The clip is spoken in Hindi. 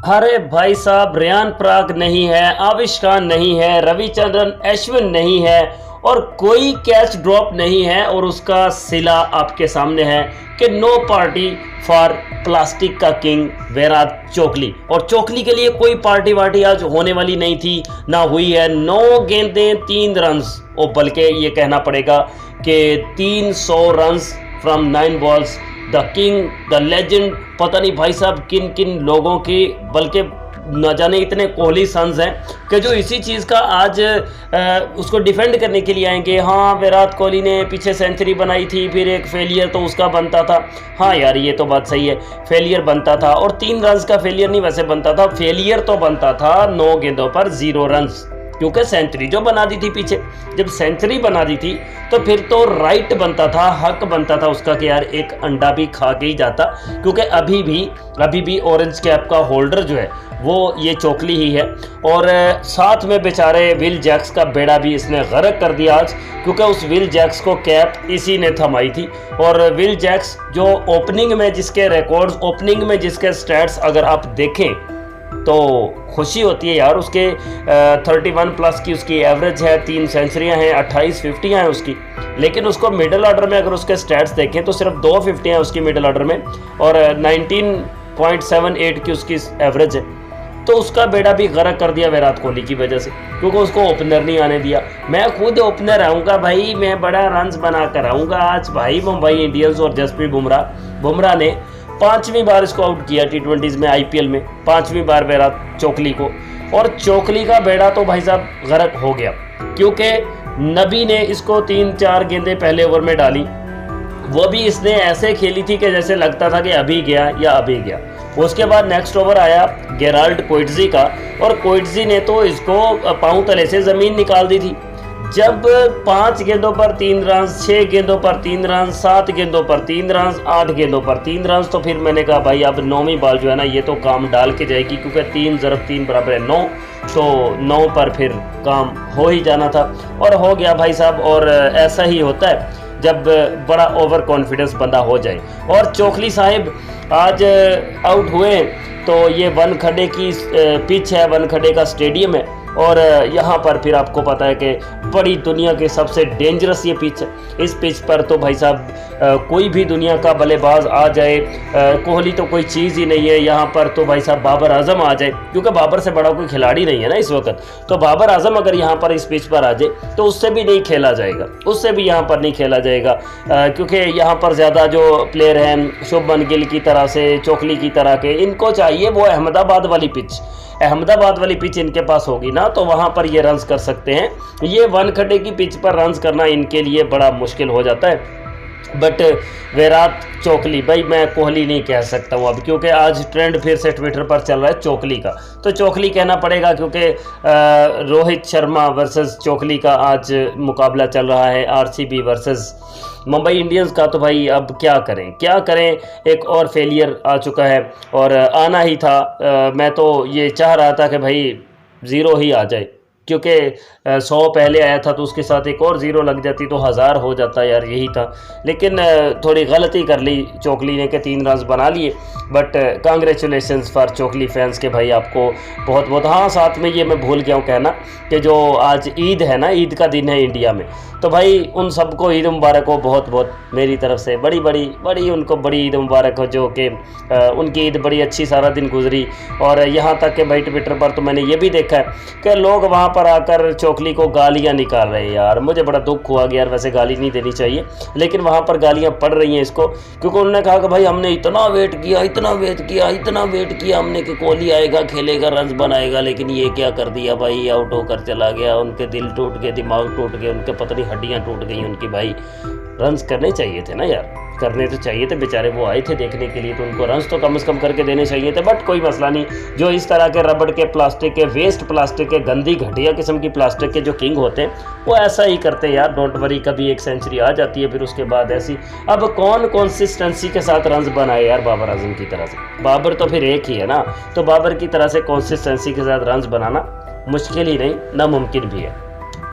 अरे भाई साहब, रियान पराग नहीं है, आविश खान नहीं है, रविचंद्रन अश्विन नहीं है और कोई कैच ड्रॉप नहीं है। और उसका सिला आपके सामने है कि नो पार्टी फॉर प्लास्टिक का किंग विराट कोहली। और कोहली के लिए कोई पार्टी वार्टी आज होने वाली नहीं थी, ना हुई है। 9 गेंदें 3 रन्स, और बल्कि ये कहना पड़ेगा कि 300 runs from 9 balls. The king, the legend, पता नहीं भाई साहब किन किन लोगों की, बल्कि न जाने इतने कोहली सन्स हैं कि जो इसी चीज़ का आज उसको डिफेंड करने के लिए आएंगे। हाँ, विराट कोहली ने पीछे सेंचुरी बनाई थी, फिर एक फेलियर तो उसका बनता था। हाँ यार, ये तो बात सही है, फेलियर बनता था। और 3 रन्स का फेलियर नहीं वैसे बनता था, फेलियर तो बनता था 9 गेंदों पर 0 रन्स, क्योंकि सेंचुरी जो बना दी थी पीछे। जब सेंचुरी बना दी थी तो फिर तो राइट बनता था, हक बनता था उसका कि यार एक अंडा भी खा के ही जाता, क्योंकि अभी भी ऑरेंज कैप का होल्डर जो है वो ये कोहली ही है। और साथ में बेचारे विल जैक्स का बेड़ा भी इसने गर्क कर दिया आज, क्योंकि उस विल जैक्स को कैप इसी ने थमाई थी। और विल जैक्स जो ओपनिंग में जिसके रिकॉर्ड्स, ओपनिंग में जिसके स्टैट्स अगर आप देखें तो खुशी होती है यार। उसके 31 प्लस की उसकी एवरेज है, 3 सेंचुरियाँ हैं, 28 50 हैं उसकी। लेकिन उसको मिडिल ऑर्डर में अगर उसके स्टैट्स देखें तो सिर्फ 2 50 हैं उसकी मिडिल ऑर्डर में, और 19.78 की उसकी एवरेज है। तो उसका बेड़ा भी गर्क कर दिया विराट कोहली की वजह से, क्योंकि उसको ओपनर नहीं आने दिया। मैं खुद ओपनर आऊँगा भाई, मैं बड़ा रन्स बना कर आऊँगा आज भाई। मुंबई इंडियंस और जसप्रीत बुमराह ने 5वीं बार इसको आउट किया T20s में, IPL में 5वीं बार विराट कोहली को। और कोहली का बेड़ा तो भाई साहब गर्क हो गया, क्योंकि नबी ने इसको 3-4 गेंदें पहले ओवर में डाली, वो भी इसने ऐसे खेली थी कि जैसे लगता था कि अभी गया या अभी गया। उसके बाद नेक्स्ट ओवर आया गेराल्ड कोएट्जी का, और कोएट्जी ने तो इसको पांव तले से ज़मीन निकाल दी थी। जब 5 गेंदों पर 3 रन, 6 गेंदों पर 3 रन, 7 गेंदों पर 3 रन, 8 गेंदों पर 3 रन, तो फिर मैंने कहा भाई अब 9वीं बॉल जो है ना ये तो काम डाल के जाएगी, क्योंकि 3 × 3 बराबर है 9, तो 9 पर फिर काम हो ही जाना था। और हो गया भाई साहब। और ऐसा ही होता है जब बड़ा ओवर कॉन्फिडेंस बंदा हो जाए। और कोहली साहिब आज आउट हुए तो ये वनखड़े की पिच है, वनखड़े का स्टेडियम है, और यहाँ पर फिर आपको पता है कि बड़ी दुनिया के सबसे डेंजरस ये पिच है। इस पिच पर तो भाई साहब कोई भी दुनिया का बल्लेबाज आ जाए, कोहली तो कोई चीज़ ही नहीं है। यहाँ पर तो भाई साहब बाबर आजम आ जाए, क्योंकि बाबर से बड़ा कोई खिलाड़ी नहीं है ना इस वक्त, तो बाबर आजम अगर यहाँ पर इस पिच पर आ जाए तो उससे भी नहीं खेला जाएगा, उससे भी यहाँ पर नहीं खेला जाएगा, क्योंकि यहाँ पर ज़्यादा जो प्लेयर हैं शुभमन गिल की तरह से, कोहली की तरह के, इनको चाहिए वो अहमदाबाद वाली पिच। अहमदाबाद वाली पिच इनके पास होगी ना तो वहाँ पर ये रन्स कर सकते हैं। ये वनखड़े की पिच पर रन्स करना इनके लिए बड़ा मुश्किल हो जाता है। बट विराट कोहली, भाई मैं कोहली नहीं कह सकता हूँ अब, क्योंकि आज ट्रेंड फिर से ट्विटर पर चल रहा है कोहली का, तो कोहली कहना पड़ेगा, क्योंकि रोहित शर्मा वर्सेस कोहली का आज मुकाबला चल रहा है, RCB वर्सेस मुंबई इंडियंस का। तो भाई अब क्या करें, एक और फेलियर आ चुका है, और आना ही था। मैं तो ये चाह रहा था कि भाई 0 ही आ जाए, क्योंकि 100 पहले आया था तो उसके साथ एक और 0 लग जाती तो 1000 हो जाता यार, यही था। लेकिन थोड़ी गलती कर ली कोहली ने कि 3 रन बना लिए। But congratulations for Kohli fans के भाई आपको बहुत बहुत। हाँ, साथ में ये मैं भूल गया हूँ कहना कि जो आज ईद है ना, ईद का दिन है इंडिया में, तो भाई उन सबको ईद मुबारक हो बहुत बहुत मेरी तरफ से। बड़ी उनको बड़ी ईद मुबारक हो, जो कि उनकी ईद बड़ी अच्छी सारा दिन गुजरी। और यहाँ तक कि भाई ट्विटर पर तो मैंने ये भी देखा है कि लोग वहाँ पर आकर कोहली को गालियाँ निकाल रहे हैं यार। मुझे बड़ा दुख हुआ कि यार वैसे गाली नहीं देनी चाहिए, लेकिन वहाँ पर गालियाँ पड़ रही हैं इसको, क्योंकि उन्होंने कहा कि भाई हमने इतना वेट किया हमने कि कोहली आएगा, खेलेगा, रन्स बनाएगा, लेकिन ये क्या कर दिया भाई, आउट होकर चला गया। उनके दिल टूट गए, दिमाग टूट गए, उनके पता नहीं हड्डियाँ टूट गई उनकी। भाई रन्स करने चाहिए थे ना यार, करने तो चाहिए थे, बेचारे वो आए थे देखने के लिए, तो उनको रन्स तो कम से कम करके देने चाहिए थे। बट कोई मसला नहीं, जो इस तरह के रबड़ के, प्लास्टिक के, वेस्ट प्लास्टिक के, गंदी घटिया किस्म की प्लास्टिक के जो किंग होते हैं वो ऐसा ही करते हैं यार। डोंट वरी, कभी एक सेंचुरी आ जाती है, फिर उसके बाद ऐसी। अब कौन कंसिस्टेंसी के साथ रन्स बनाए यार बाबर आजम की तरह से? बाबर तो फिर एक ही है ना, तो बाबर की तरह से कंसिस्टेंसी के साथ रन्स बनाना मुश्किल ही नहीं, नामुमकिन भी है।